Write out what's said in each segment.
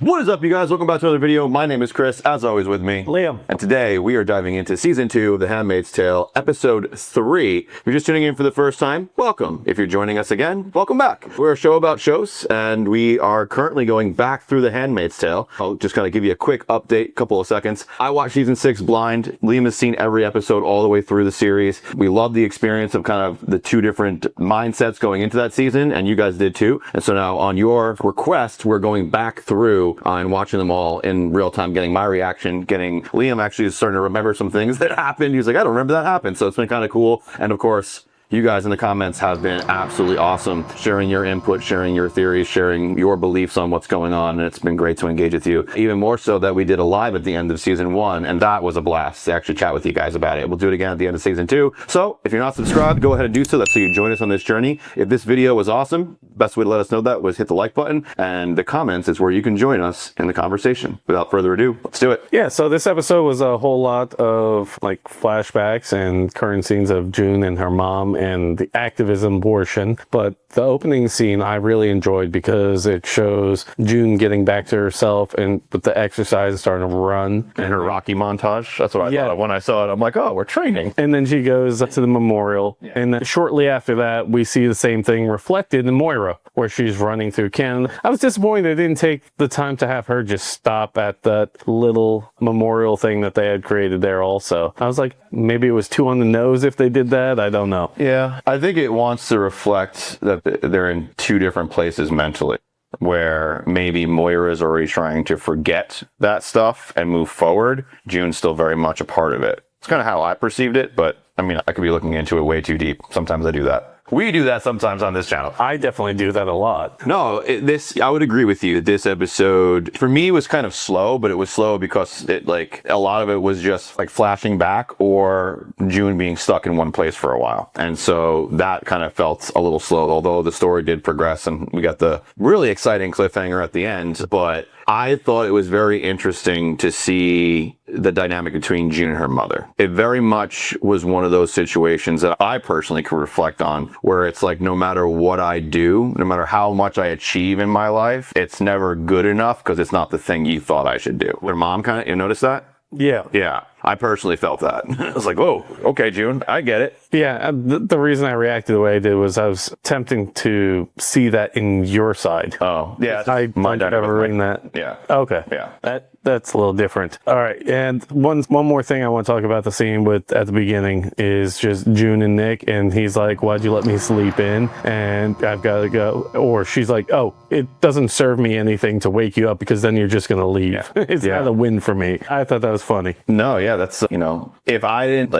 What is up, you guys? Welcome back to another video. My name is Chris, as always with me, Liam. And today we are diving into Season 2 of The Handmaid's Tale, Episode 3. If you're just tuning in for the first time, welcome. If you're joining us again, welcome back. We're a show about shows, and we are currently going back through The Handmaid's Tale. I'll just kind of give you a quick update, couple of seconds. I watched Season 6 blind. Liam has seen every episode all the way through the series. We love the experience of kind of the two different mindsets going into that season, and you guys did too. And so now, on your request, we're going back through and watching them all in real time, getting my reaction, getting Liam actually starting to remember some things that happened. He's like, I don't remember that happened. So it's been kind of cool. And of course, you guys in the comments have been absolutely awesome, sharing your input, sharing your theories, sharing your beliefs on what's going on, and it's been great to engage with you. Even more so that we did a live at the end of Season 1, and that was a blast to actually chat with you guys about it. We'll do it again at the end of Season 2. So, if you're not subscribed, go ahead and do so. That's so you join us on this journey. If this video was awesome, best way to let us know that was hit the like button, and the comments is where you can join us in the conversation. Without further ado, let's do it. Yeah, so this episode was a whole lot of like flashbacks and current scenes of June and her mom and the activism portion, but the opening scene I really enjoyed because it shows June getting back to herself and with the exercise starting to run. And her Rocky montage, that's what I thought of when I saw it. I'm like, oh, we're training. And then she goes to the memorial, and then shortly after that we see the same thing reflected in Moira, where she's running through Canada. I was disappointed they didn't take the time to have her just stop at that little memorial thing that they had created there also. I was like, maybe it was too on the nose if they did that. I don't know. Yeah, I think it wants to reflect that they're in two different places mentally, where maybe Moira is already trying to forget that stuff and move forward. June's still very much a part of it. It's kind of how I perceived it, but I mean, I could be looking into it way too deep. Sometimes I do that. We do that sometimes on this channel. I definitely do that a lot. No, I would agree with you. This episode, for me, was kind of slow, but it was slow because a lot of it was just like flashing back or June being stuck in one place for a while. And so that kind of felt a little slow, although the story did progress and we got the really exciting cliffhanger at the end. But I thought it was very interesting to see the dynamic between June and her mother. It very much was one of those situations that I personally could reflect on, where it's like, no matter what I do, no matter how much I achieve in my life, it's never good enough because it's not the thing you thought I should do. Their mom kind of, you notice that? Yeah. Yeah. I personally felt that. I was like, whoa, okay, June, I get it. Yeah, the reason I reacted the way I did was I was attempting to see that in your side. Oh, yeah. I might never ring that. Yeah. Okay. Yeah. That's a little different. All right, and one more thing I want to talk about the scene with at the beginning is just June and Nick, and he's like, why'd you let me sleep in? And I've got to go. Or she's like, oh, it doesn't serve me anything to wake you up because then you're just going to leave. Yeah. It's not a win for me. I thought that was funny. No, yeah, that's, if I didn't,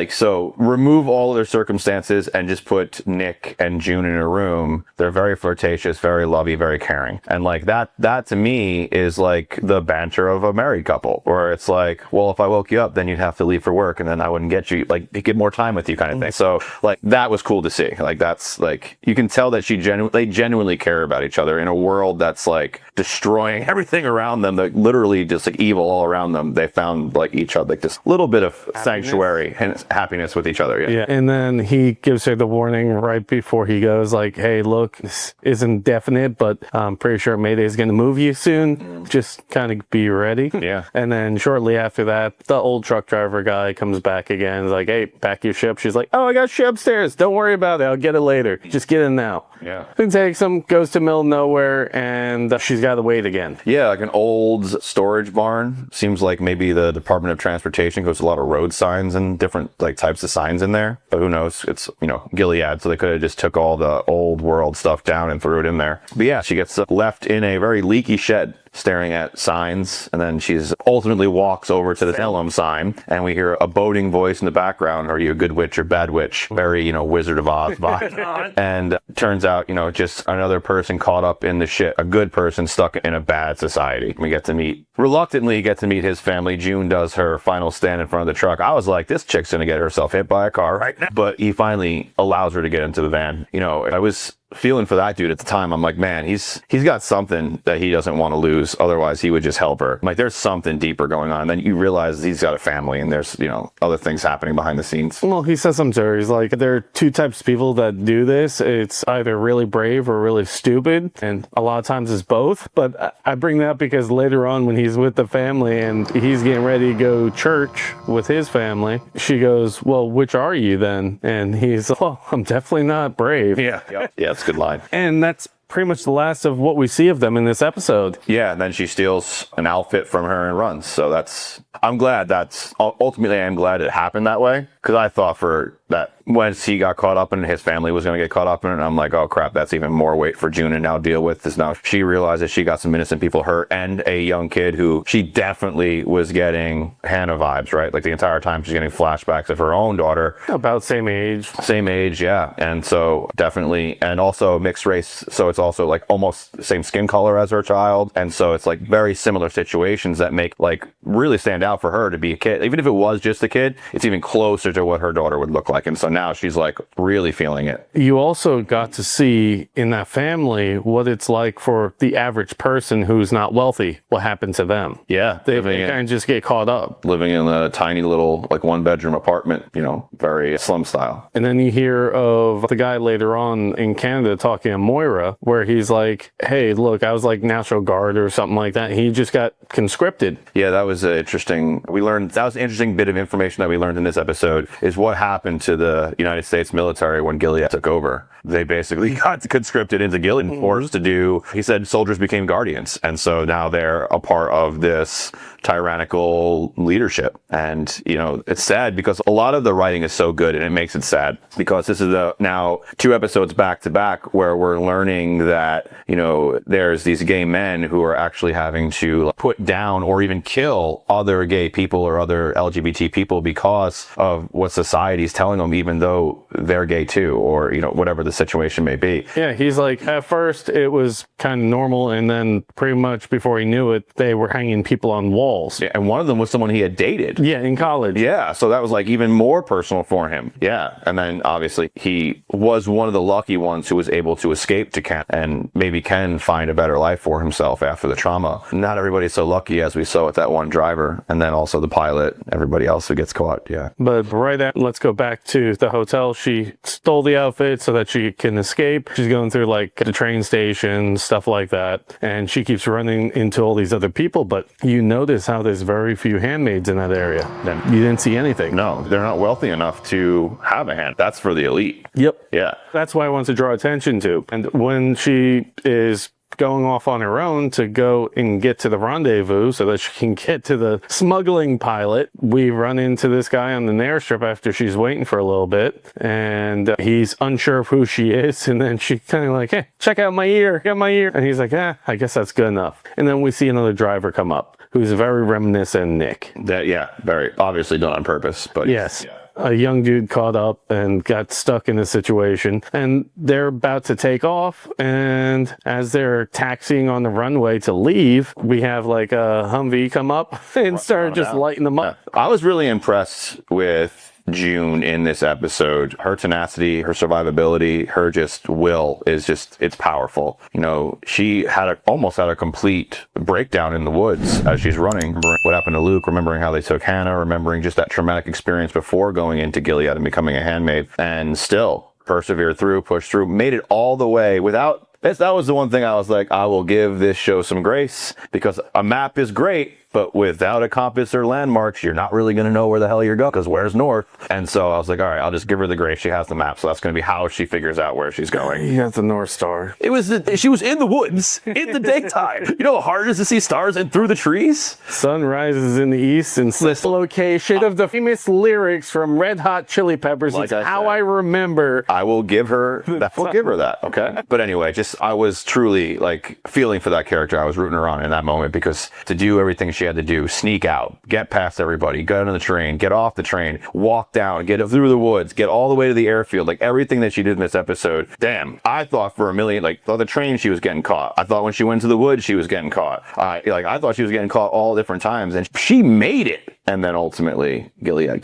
remove all of their circumstances and just put Nick and June in a room, they're very flirtatious, very lovey, very caring. And that to me is like the banter of a married couple, where it's like, well, if I woke you up, then you'd have to leave for work and then I wouldn't get you, get more time with you kind of thing. So that was cool to see. That's you can tell that they genuinely care about each other in a world that's destroying everything around them, literally just evil all around them. They found each other, this little bit of sanctuary and happiness with each other. Yeah. And then he gives her the warning right before he goes, hey, look, this isn't definite, but I'm pretty sure Mayday's going to move you soon. Just kind of be ready. Yeah. And then shortly after that, the old truck driver guy comes back again. He's like, hey, pack your ship. She's like, oh, I got shit upstairs. Don't worry about it. I'll get it later. Just get in now. Yeah. Then takes him, goes to middle of nowhere, and she's got to wait again. Yeah, like an old storage barn. Seems like maybe the Department of Transportation goes a lot of road signs and different types of signs in there. But who knows? It's, Gilead, so they could have just took all the old world stuff down and threw it in there. But yeah, she gets left in a very leaky shed, staring at signs, and then she's ultimately walks over to the Salem sign, and we hear a boding voice in the background, are you a good witch or bad witch? Very, Wizard of Oz vibe. And turns out, just another person caught up in the shit, a good person stuck in a bad society. We reluctantly get to meet his family. June does her final stand in front of the truck. I was like, this chick's gonna get herself hit by a car right now. But he finally allows her to get into the van. I was feeling for that dude at the time. I'm like, man, he's got something that he doesn't want to lose. Otherwise, he would just help her. I'm like, there's something deeper going on. And then you realize he's got a family and there's, other things happening behind the scenes. Well, he says something to her. He's like, there are two types of people that do this. It's either really brave or really stupid. And a lot of times it's both. But I bring that up because later on when he's with the family and he's getting ready to go church with his family, she goes, well, which are you then? And he's like, well, I'm definitely not brave. Yeah. Yeah, that's a good line. And that's pretty much the last of what we see of them in this episode. Yeah, and then she steals an outfit from her and runs. So I'm glad ultimately I'm glad it happened that way, because I thought for that once he got caught up in it, his family was going to get caught up in it. And I'm like, oh crap, that's even more weight for June to now deal with. Because now she realizes she got some innocent people hurt and a young kid who she definitely was getting Hannah vibes, right? Like the entire time she's getting flashbacks of her own daughter. About same age. Same age, yeah. And so definitely, and also mixed race. So it's also like almost the same skin color as her child. And so it's like very similar situations that make like really stand out for her to be a kid. Even if it was just a kid, it's even closer to what her daughter would look like. And so now she's like really feeling it. You also got to see in that family what it's like for the average person who's not wealthy. What happened to them? Yeah. They kind of just get caught up. Living in a tiny little like 1-bedroom apartment, very slum style. And then you hear of the guy later on in Canada talking to Moira, where he's like, hey, look, I was like National Guard or something like that. He just got conscripted. Yeah, that was interesting. That was an interesting bit of information that we learned in this episode, is what happened to the United States military when Gilead took over. They basically got conscripted into Gilead and forced to do, he said, soldiers became guardians. And so now they're a part of this tyrannical leadership. And, it's sad because a lot of the writing is so good, and it makes it sad because this is now 2 episodes back to back where we're learning that, there's these gay men who are actually having to put down or even kill other gay people or other LGBT people because of what society's telling them, even though they're gay too, or, whatever the situation may be. Yeah, he's like, at first it was kind of normal, and then pretty much before he knew it, they were hanging people on walls. Yeah, and one of them was someone he had dated. Yeah, in college. Yeah, so that was like even more personal for him. Yeah, and then obviously he was one of the lucky ones who was able to escape to Canada and maybe can find a better life for himself after the trauma. Not everybody's so lucky, as we saw with that one driver, and then also the pilot, everybody else who gets caught. Yeah. But right after, let's go back to the hotel. She stole the outfit so that she can escape. She's going through like the train station, stuff like that, and she keeps running into all these other people. But you notice how there's very few handmaids in that area. Then you didn't see anything. No, they're not wealthy enough to have a hand. That's for the elite. Yep. Yeah. That's why I want to draw attention to. And when she is going off on her own to go and get to the rendezvous so that she can get to the smuggling pilot, we run into this guy on the airstrip after she's waiting for a little bit, and he's unsure of who she is, and then she kind of like, hey, check out my ear, get my ear, and he's like, I guess that's good enough. And then we see another driver come up who's very reminiscent of Nick. Very obviously done on purpose, but yes. Yeah. A young dude caught up and got stuck in a situation, and they're about to take off, and as they're taxiing on the runway to leave, we have like a Humvee come up and start just lighting them up. I was really impressed with June in this episode. Her tenacity, her survivability, her just will is just, it's powerful. She almost had a complete breakdown in the woods as she's running. What happened to Luke, remembering how they took Hannah, remembering just that traumatic experience before going into Gilead and becoming a handmaid, and still persevered through, pushed through, made it all the way without. That was the one thing I was like, I will give this show some grace, because a map is great, but without a compass or landmarks, you're not really going to know where the hell you're going, because where's north? And so I was like, all right, I'll just give her the grace. She has the map, so that's going to be how she figures out where she's going. He has the North Star. She was in the woods in the daytime. You know how hard it is to see stars and through the trees? Sun rises in the east, and this location of the famous lyrics from Red Hot Chili Peppers. Like it's how I remember. I will give her that. We'll give her that. Okay. But anyway, I was truly like feeling for that character. I was rooting her on in that moment, because to do everything she had to do, sneak out, get past everybody, get on the train, get off the train, walk down, get through the woods, get all the way to the airfield, like everything that she did in this episode. Damn, I thought for a million, like on the train she was getting caught. I thought when she went to the woods she was getting caught. I thought she was getting caught all different times, and she made it. and then ultimately Gilead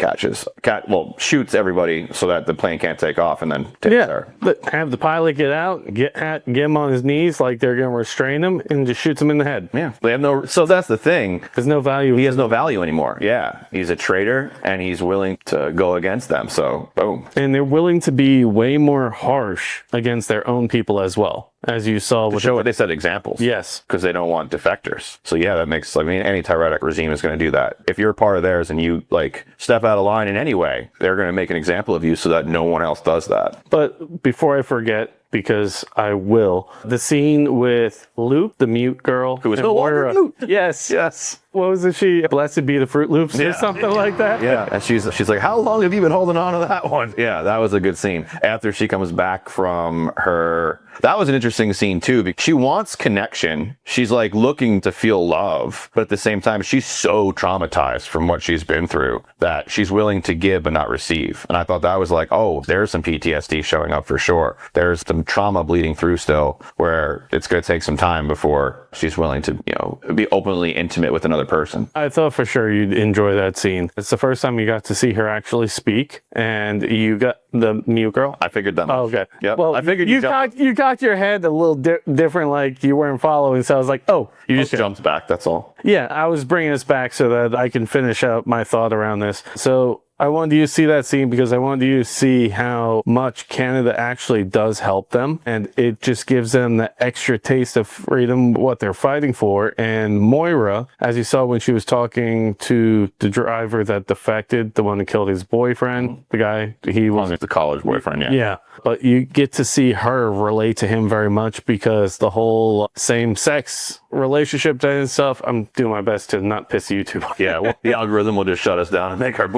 shoots everybody so that the plane can't take off, and then takes her. Have the pilot get out, get him on his knees like they're going to restrain him, and just shoots him in the head. Yeah, they have no. So that's the thing. There's no value. He has no value anymore. Yeah, he's a traitor, and he's willing to go against them. So boom. And they're willing to be way more harsh against their own people as well, as you saw with They set examples. Yes, because they don't want defectors. So yeah, that makes. I mean, any tyrannic regime is going to do that. If you're a part of theirs and you like step out of line in any way, they're going to make an example of you so that no one else does that. But before I forget, because I will, the scene with Luke, the mute girl, who was no longer mute. Yes. Yes. What was it? Blessed be the Fruit Loops or something like that? Yeah. And she's like, how long have you been holding on to that one? Yeah, that was a good scene. After she comes back from her... That was an interesting scene too, because she wants connection. She's like looking to feel love, but at the same time, she's so traumatized from what she's been through that she's willing to give but not receive. And I thought that was like, oh, there's some PTSD showing up for sure. There's some trauma bleeding through still, where it's going to take some time before she's willing to, be openly intimate with another person. I thought for sure you'd enjoy that scene. It's the first time you got to see her actually speak, and you got the mute girl. I figured that. Oh, okay. Yeah. Well, I figured you cocked your head a little different, like you weren't following. So I was like, oh, you just jumped back. That's all. Yeah, I was bringing us back so that I can finish out my thought around this. So I wanted you to see that scene because I wanted you to see how much Canada actually does help them. And it just gives them that extra taste of freedom, what they're fighting for. And Moira, as you saw when she was talking to the driver that defected, the one who killed his boyfriend, the guy, he was the college boyfriend, yeah. Yeah. But you get to see her relate to him very much because the whole same-sex relationship and stuff, I'm doing my best to not piss YouTube off. Yeah, well, the algorithm will just shut us down and make our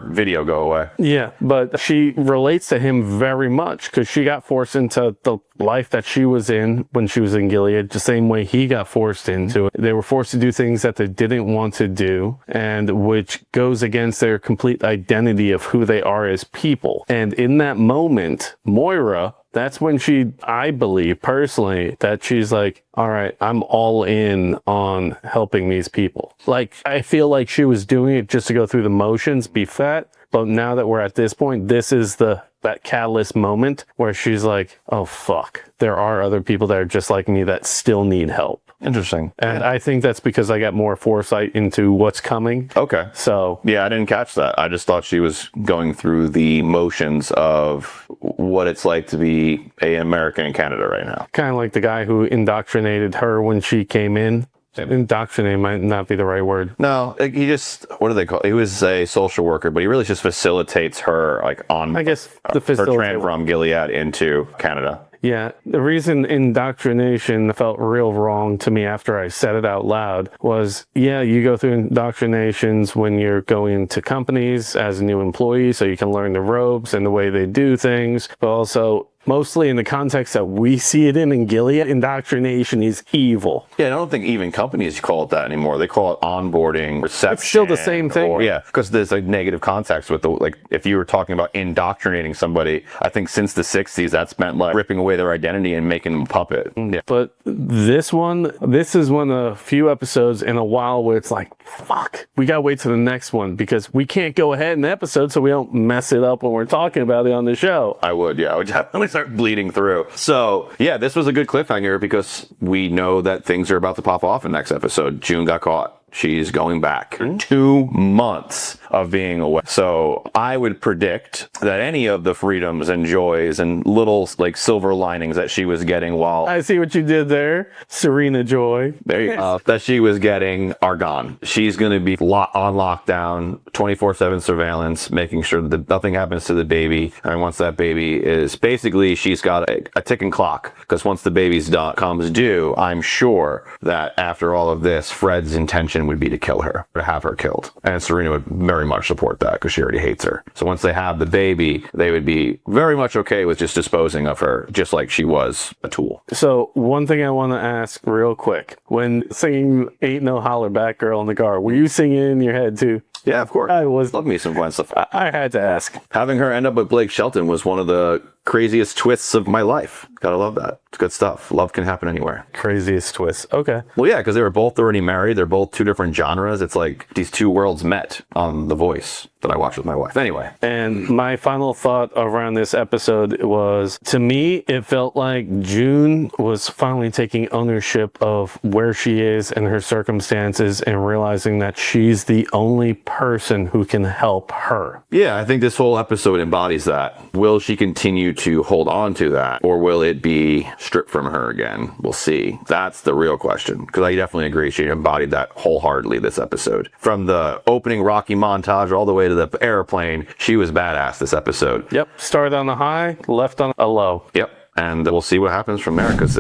video go away. Yeah, but she relates to him very much because she got forced into the life that she was in when she was in Gilead, the same way he got forced into it. They were forced to do things that they didn't want to do, and which goes against their complete identity of who they are as people. And in that moment, Moira, that's when I believe personally that she's like, all right, I'm all in on helping these people. Like, I feel like she was doing it just to go through the motions, be fat. But now that we're at this point, this is that catalyst moment where she's like, oh, fuck. There are other people that are just like me that still need help. Interesting. And I think that's because I got more foresight into what's coming. Okay. So yeah, I didn't catch that. I just thought she was going through the motions of what it's like to be an American in Canada right now. Kind of like the guy who indoctrinated her when she came in. Indoctrinate might not be the right word. No, he just, what do they call it? He was a social worker, but he really just facilitates her, like, on, I guess, her transfer from Gilead into Canada. Yeah, the reason indoctrination felt real wrong to me after I said it out loud was, yeah, you go through indoctrinations when you're going to companies as a new employee so you can learn the ropes and the way they do things, but also mostly in the context that we see it in Gilead, indoctrination is evil. Yeah, I don't think even companies call it that anymore. They call it onboarding, reception. It's still the same thing. Yeah, because there's like negative context with if you were talking about indoctrinating somebody, I think since the 60s, that's meant like ripping away their identity and making them a puppet. Yeah. But this is one of the few episodes in a while where it's like, fuck, we gotta wait to the next one because we can't go ahead in the episode so we don't mess it up when we're talking about it on the show. I would definitely start bleeding through. So yeah, this was a good cliffhanger because we know that things are about to pop off in the next episode. June got caught. She's going back. 2 months of being away. So I would predict that any of the freedoms and joys and little like silver linings that she was getting while... I see what you did there. Serena Joy. There you go. That she was getting are gone. She's going to be on lockdown, 24/7 surveillance, making sure that nothing happens to the baby. And once that baby is... Basically, she's got a ticking clock. Because once the baby's comes due, I'm sure that after all of this, Fred's intention would be to kill her, to have her killed. And Serena would very much support that because she already hates her. So once they have the baby, they would be very much okay with just disposing of her, just like she was a tool. So one thing I want to ask real quick. When singing Ain't No Holler Back Girl in the car, were you singing in your head too? Yeah, of course. I was. Love me some Gwen stuff. I had to ask. Having her end up with Blake Shelton was one of the craziest twists of my life. Gotta love that. It's good stuff. Love can happen anywhere. Craziest twist. Okay. Well, yeah, because they were both already married. They're both two different genres. It's like these two worlds met on The Voice that I watched with my wife. Anyway. And my final thought around this episode was, to me, it felt like June was finally taking ownership of where she is and her circumstances and realizing that she's the only person who can help her. Yeah, I think this whole episode embodies that. Will she continue to hold on to that, or will it be stripped from her again? We'll see. That's the real question, because I definitely agree she embodied that wholeheartedly this episode. From the opening Rocky montage all the way to the airplane, she was badass this episode. Yep. Started on a high, left on a low. Yep. And we'll see what happens from there, because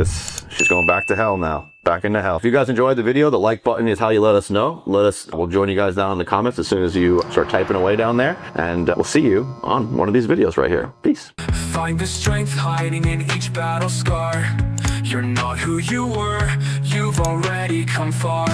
she's going back to hell now. Back into hell. If you guys enjoyed the video, the like button is how you let us know. We'll join you guys down in the comments as soon as you start typing away down there. And we'll see you on one of these videos right here. Peace. Find the strength hiding in each battle scar. You're not who you were. You've already come far.